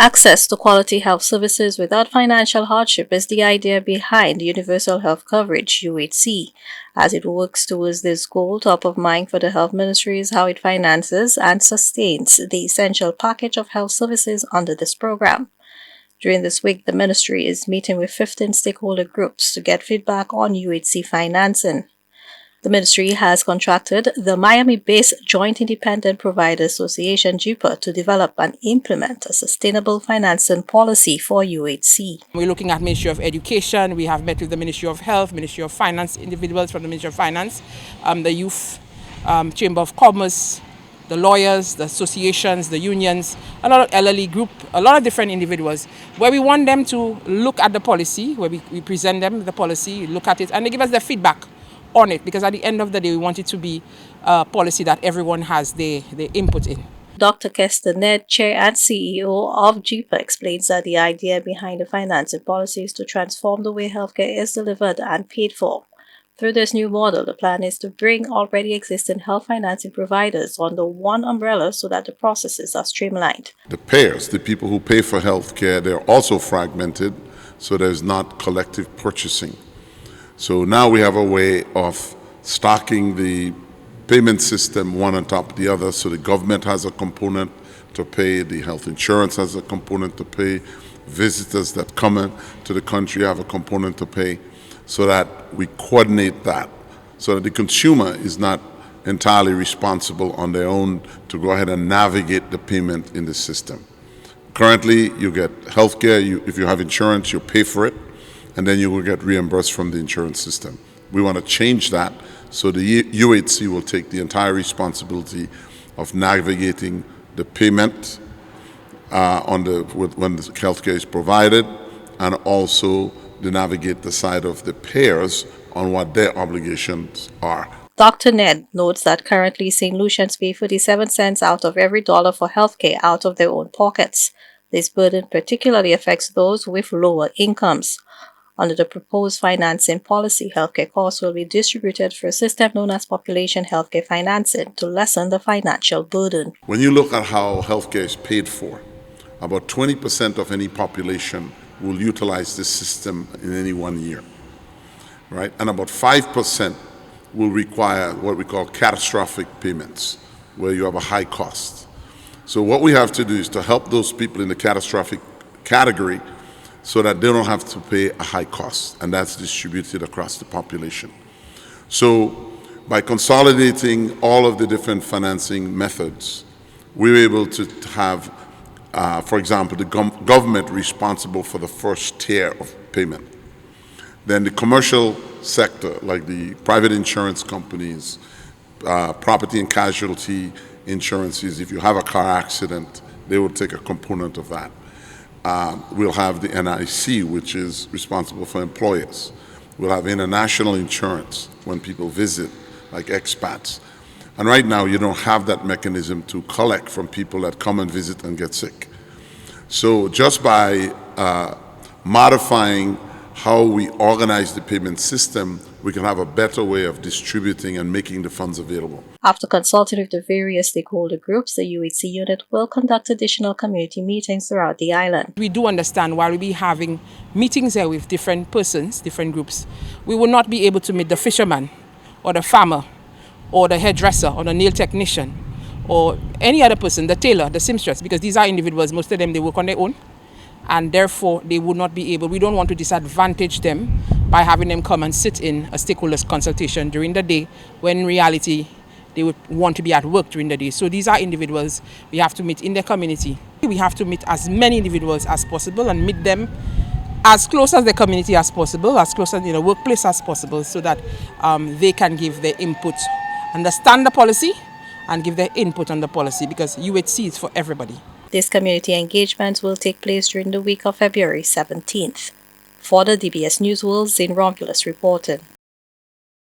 Access to quality health services without financial hardship is the idea behind Universal Health Coverage (UHC). As it works towards this goal, top of mind for the Health Ministry is how it finances and sustains the essential package of health services under this program. During this week, the ministry is meeting with 15 stakeholder groups to get feedback on UHC financing. The ministry has contracted the Miami-based Joint Independent Provider Association (JIPA) to develop and implement a sustainable financing policy for UHC. We're looking at Ministry of Education. We have met with the Ministry of Health, Ministry of Finance, individuals from the Ministry of Finance, the Youth Chamber of Commerce, the lawyers, the associations, the unions, a lot of elderly group, a lot of different individuals, where we want them to look at the policy, where we present them the policy, look at it, and they give us their feedback on it, because at the end of the day, we want it to be a policy that everyone has their input in. Dr. Kester Ned, Chair and CEO of JIPA, explains that the idea behind the financing policy is to transform the way healthcare is delivered and paid for. Through this new model, the plan is to bring already existing health financing providers under one umbrella so that the processes are streamlined. The payers, the people who pay for healthcare, they're also fragmented, so there's not collective purchasing. So now we have a way of stocking the payment system one on top of the other, so the government has a component to pay, the health insurance has a component to pay, visitors that come into the country have a component to pay, so that we coordinate that, so that the consumer is not entirely responsible on their own to go ahead and navigate the payment in the system. Currently, you get healthcare, if you have insurance, you pay for it, and then you will get reimbursed from the insurance system. We want to change that so the UHC will take the entire responsibility of navigating the payment when the healthcare is provided, and also to navigate the side of the payers on what their obligations are. Dr. Ned notes that currently St. Lucians pay 47 cents out of every dollar for healthcare out of their own pockets. This burden particularly affects those with lower incomes. Under the proposed financing policy, healthcare costs will be distributed through a system known as population healthcare financing to lessen the financial burden. When you look at how healthcare is paid for, about 20% of any population will utilize this system in any 1 year, right? And about 5% will require what we call catastrophic payments, where you have a high cost. So what we have to do is to help those people in the catastrophic category so that they don't have to pay a high cost, and that's distributed across the population. So by consolidating all of the different financing methods, we're able to have, for example, the government responsible for the first tier of payment. Then the commercial sector, like the private insurance companies, property and casualty insurances, if you have a car accident, they will take a component of that. We'll have the NIC, which is responsible for employers. We'll have international insurance when people visit, like expats. And right now, you don't have that mechanism to collect from people that come and visit and get sick. So just by modifying how we organize the payment system, we can have a better way of distributing and making the funds available. After consulting with the various stakeholder groups, the UHC unit will conduct additional community meetings throughout the island. We do understand while we be having meetings here with different persons, different groups, we will not be able to meet the fisherman or the farmer or the hairdresser or the nail technician or any other person, the tailor, the seamstress, because these are individuals, most of them, they work on their own, and therefore they would not be able, we don't want to disadvantage them by having them come and sit in a stakeholders consultation during the day, when in reality they would want to be at work during the day. So these are individuals we have to meet in their community. We have to meet as many individuals as possible and meet them as close as the community as possible, as close as in the workplace as possible, so that they can give their input, understand the policy, and give their input on the policy, because UHC is for everybody. This community engagement will take place during the week of February 17th. For the DBS News World, Zane Romulus reported.